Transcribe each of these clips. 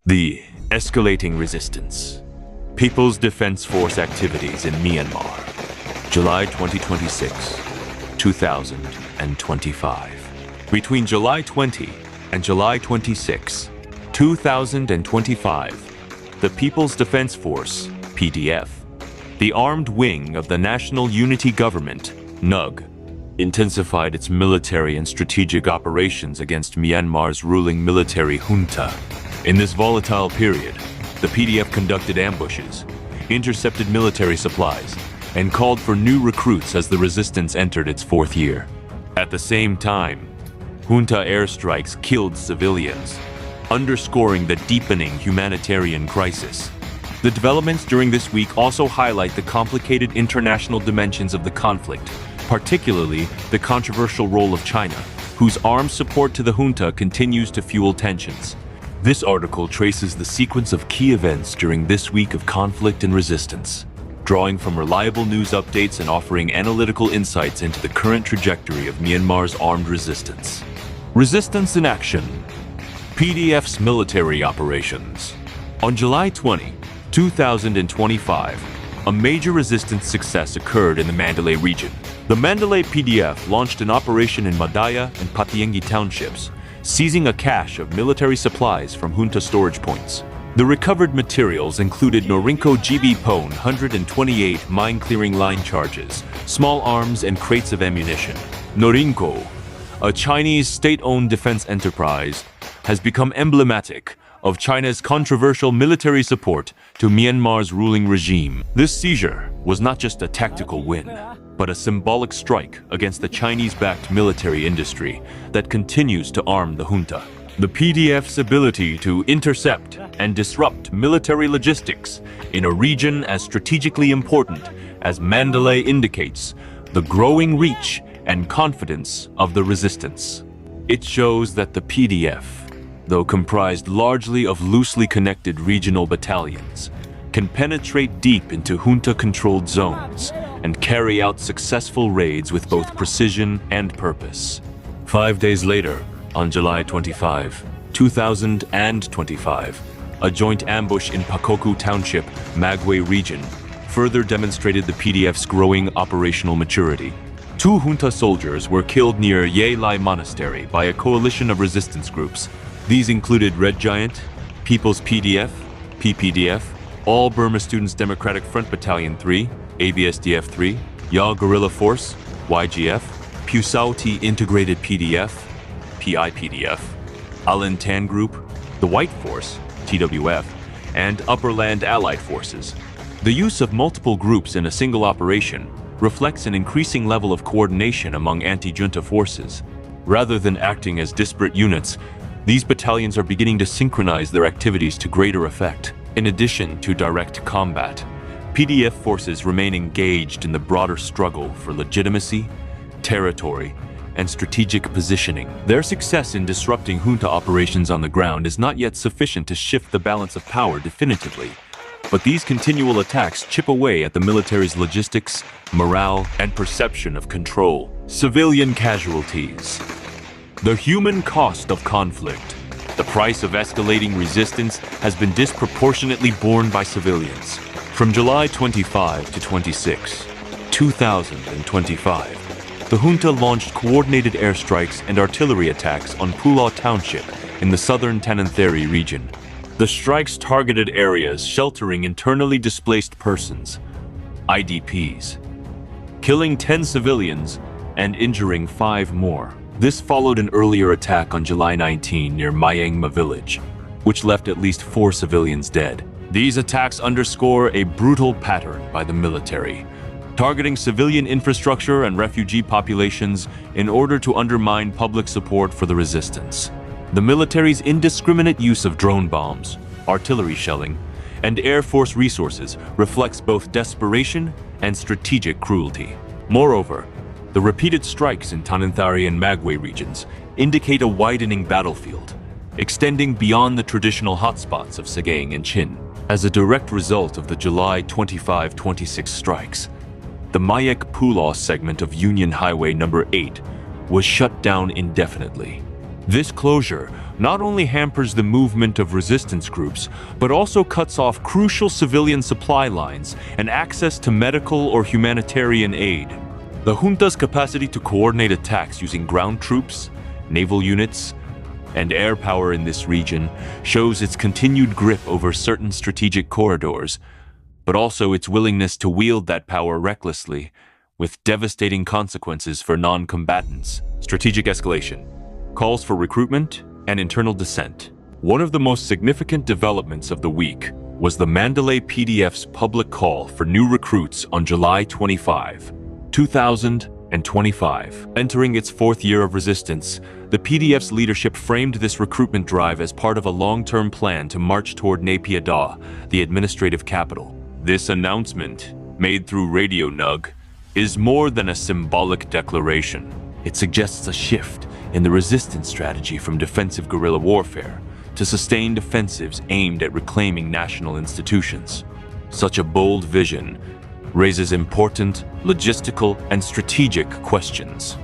The escalating resistance. People's Defense Force activities in Myanmar. July 2026, 2025. Between July 20 and July 26, 2025, the People's Defense Force, PDF, the armed wing of the National Unity Government, NUG, intensified its military and strategic operations against Myanmar's ruling military junta. In this volatile period, the PDF conducted ambushes, intercepted military supplies, and called for new recruits as the resistance entered its fourth year. At the same time, junta airstrikes killed civilians, underscoring the deepening humanitarian crisis. The developments during this week also highlight the complicated international dimensions of the conflict, particularly the controversial role of China, whose armed support to the junta continues to fuel tensions. This article traces the sequence of key events during this week of conflict and resistance, drawing from reliable news updates and offering analytical insights into the current trajectory of Myanmar's armed resistance. Resistance in action. PDF's military operations. On July 20, 2025, a major resistance success occurred in the Mandalay region. The Mandalay PDF launched an operation in Madaya and Patiengi townships, seizing a cache of military supplies from junta storage points. The recovered materials included Norinco GB Pone 128 mine-clearing line charges, small arms, and crates of ammunition. Norinco, a Chinese state-owned defense enterprise, has become emblematic of China's controversial military support to Myanmar's ruling regime. This seizure was not just a tactical win, but a symbolic strike against the Chinese-backed military industry that continues to arm the junta. The PDF's ability to intercept and disrupt military logistics in a region as strategically important as Mandalay indicates the growing reach and confidence of the resistance. It shows that the PDF, though comprised largely of loosely connected regional battalions, can penetrate deep into junta-controlled zones and carry out successful raids with both precision and purpose. 5 days later, on July 25, 2025, a joint ambush in Pakoku Township, Magway region, further demonstrated the PDF's growing operational maturity. 2 junta soldiers were killed near Ye Lai Monastery by a coalition of resistance groups. These included Red Giant, People's PDF, PPDF, All Burma Students Democratic Front Battalion 3, ABSDF 3, Ya Guerrilla Force, YGF, Pusauti Integrated PDF, PIPDF, Alin Tan Group, the White Force, TWF, and Upperland Allied Forces. The use of multiple groups in a single operation reflects an increasing level of coordination among anti-junta forces. Rather than acting as disparate units, these battalions are beginning to synchronize their activities to greater effect. In addition to direct combat, PDF forces remain engaged in the broader struggle for legitimacy, territory, and strategic positioning. Their success in disrupting junta operations on the ground is not yet sufficient to shift the balance of power definitively, but these continual attacks chip away at the military's logistics, morale, and perception of control. Civilian casualties. The human cost of conflict. The price of escalating resistance has been disproportionately borne by civilians. From July 25 to 26, 2025, the junta launched coordinated airstrikes and artillery attacks on Pulaw Township in the southern Tanantheri region. The strikes targeted areas sheltering internally displaced persons, IDPs, killing 10 civilians and injuring 5 more. This followed an earlier attack on July 19 near Myangma village, which left at least 4 civilians dead. These attacks underscore a brutal pattern by the military, targeting civilian infrastructure and refugee populations in order to undermine public support for the resistance. The military's indiscriminate use of drone bombs, artillery shelling, and Air Force resources reflects both desperation and strategic cruelty. Moreover, the repeated strikes in Tananthari and Magway regions indicate a widening battlefield, extending beyond the traditional hotspots of Sagaing and Chin. As a direct result of the July 25-26 strikes, the Mayak Pulaw segment of Union Highway No. 8 was shut down indefinitely. This closure not only hampers the movement of resistance groups, but also cuts off crucial civilian supply lines and access to medical or humanitarian aid. The junta's capacity to coordinate attacks using ground troops, naval units, and air power in this region shows its continued grip over certain strategic corridors, but also its willingness to wield that power recklessly, with devastating consequences for non-combatants. Strategic escalation, calls for recruitment and internal dissent. One of the most significant developments of the week was the Mandalay PDF's public call for new recruits on July 25, 2025. Entering its fourth year of resistance, the PDF's leadership framed this recruitment drive as part of a long-term plan to march toward Naypyidaw, Daw, the administrative capital. This announcement, made through Radio Nug, is more than a symbolic declaration. It suggests a shift in the resistance strategy from defensive guerrilla warfare to sustained offensives aimed at reclaiming national institutions. Such a bold vision raises important logistical and strategic questions.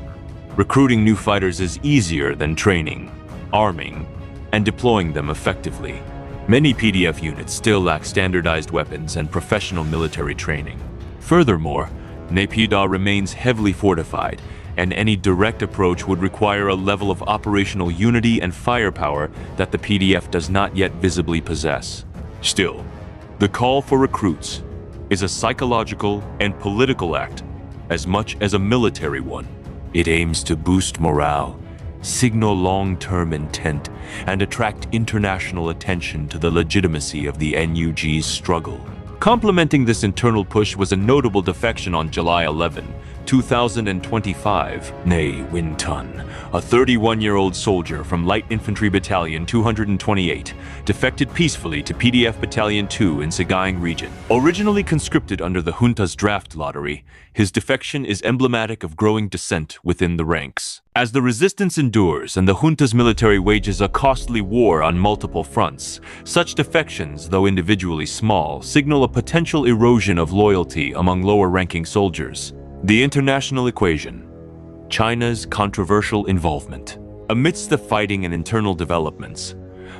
Recruiting new fighters is easier than training, arming, and deploying them effectively. Many PDF units still lack standardized weapons and professional military training. Furthermore, Naypyidaw Daw remains heavily fortified, and any direct approach would require a level of operational unity and firepower that the PDF does not yet visibly possess. Still, the call for recruits is a psychological and political act as much as a military one. It aims to boost morale, signal long-term intent, and attract international attention to the legitimacy of the NUG's struggle. Complementing this internal push was a notable defection on July 11, 2025. Nay Win-tun, a 31-year-old soldier from Light Infantry Battalion 228, defected peacefully to PDF Battalion 2 in Sagaing region. Originally conscripted under the junta's draft lottery, his defection is emblematic of growing dissent within the ranks. As the resistance endures and the junta's military wages a costly war on multiple fronts, such defections, though individually small, signal a potential erosion of loyalty among lower-ranking soldiers. The international equation, China's controversial involvement. Amidst the fighting and internal developments,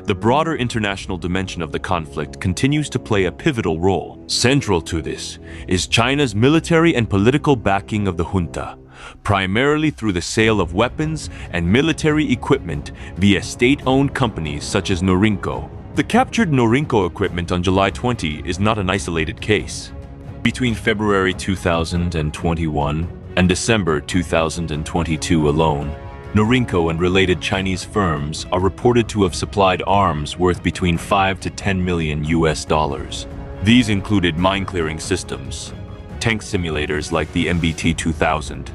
the broader international dimension of the conflict continues to play a pivotal role. Central to this is China's military and political backing of the junta, primarily through the sale of weapons and military equipment via state-owned companies such as Norinco. The captured Norinco equipment on July 20 is not an isolated case. Between February 2021 and December 2022 alone, Norinco and related Chinese firms are reported to have supplied arms worth between 5 to 10 million US dollars. These included mine-clearing systems, tank simulators like the MBT-2000,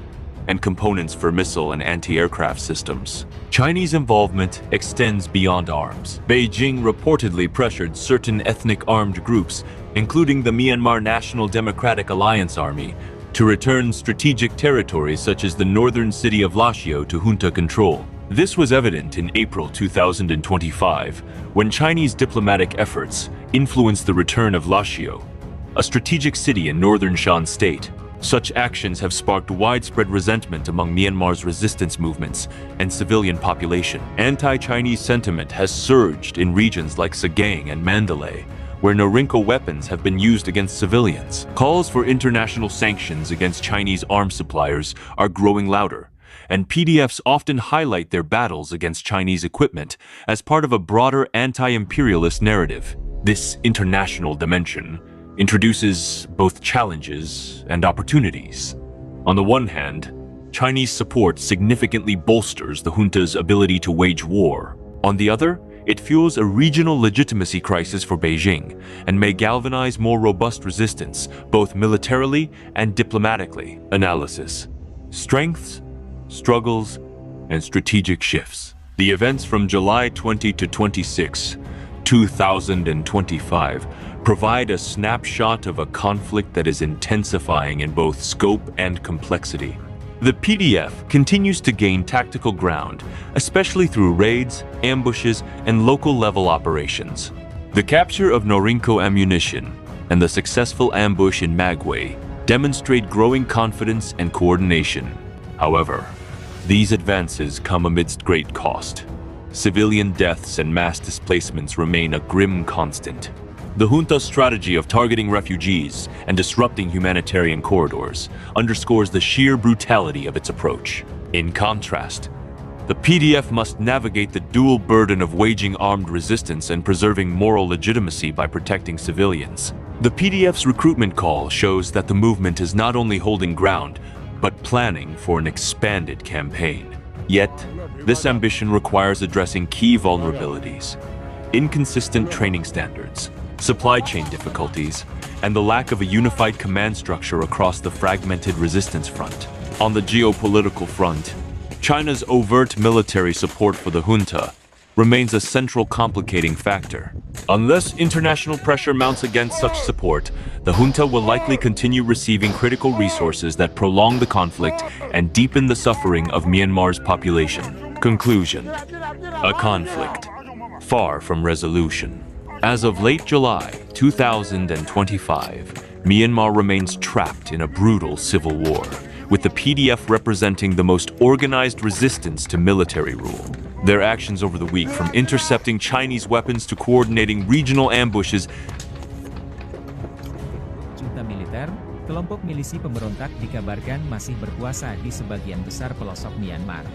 and components for missile and anti-aircraft systems. Chinese involvement extends beyond arms. Beijing reportedly pressured certain ethnic armed groups, including the Myanmar National Democratic Alliance Army, to return strategic territories such as the northern city of Lashio to junta control. This was evident in April 2025, when Chinese diplomatic efforts influenced the return of Lashio, a strategic city in northern Shan state. Such actions have sparked widespread resentment among Myanmar's resistance movements and civilian population. Anti-Chinese sentiment has surged in regions like Sagaing and Mandalay, where Norinco weapons have been used against civilians. Calls for international sanctions against Chinese arms suppliers are growing louder, and PDFs often highlight their battles against Chinese equipment as part of a broader anti-imperialist narrative. This international dimension introduces both challenges and opportunities. On the one hand, Chinese support significantly bolsters the junta's ability to wage war. On the other, it fuels a regional legitimacy crisis for Beijing and may galvanize more robust resistance, both militarily and diplomatically. Analysis: strengths, struggles, and strategic shifts. The events from July 20 to 26, 2025 provide a snapshot of a conflict that is intensifying in both scope and complexity. The PDF continues to gain tactical ground, especially through raids, ambushes, and local-level operations. The capture of Norinco ammunition and the successful ambush in Magway demonstrate growing confidence and coordination. However, these advances come amidst great cost. civilian deaths and mass displacements remain a grim constant. The junta's strategy of targeting refugees and disrupting humanitarian corridors underscores the sheer brutality of its approach. In contrast, the PDF must navigate the dual burden of waging armed resistance and preserving moral legitimacy by protecting civilians. The PDF's recruitment call shows that the movement is not only holding ground, but planning for an expanded campaign. Yet, this ambition requires addressing key vulnerabilities: inconsistent training standards, supply chain difficulties, and the lack of a unified command structure across the fragmented resistance front. On the geopolitical front, China's overt military support for the junta remains a central complicating factor. Unless international pressure mounts against such support, the junta will likely continue receiving critical resources that prolong the conflict and deepen the suffering of Myanmar's population. Conclusion: a conflict far from resolution. As of late July 2025, Myanmar remains trapped in a brutal civil war, with the PDF representing the most organized resistance to military rule. Their actions over the week, from intercepting Chinese weapons to coordinating regional ambushes. Junta militer, kelompok milisi pemberontak dikabarkan masih berkuasa di sebagian besar pelosok Myanmar.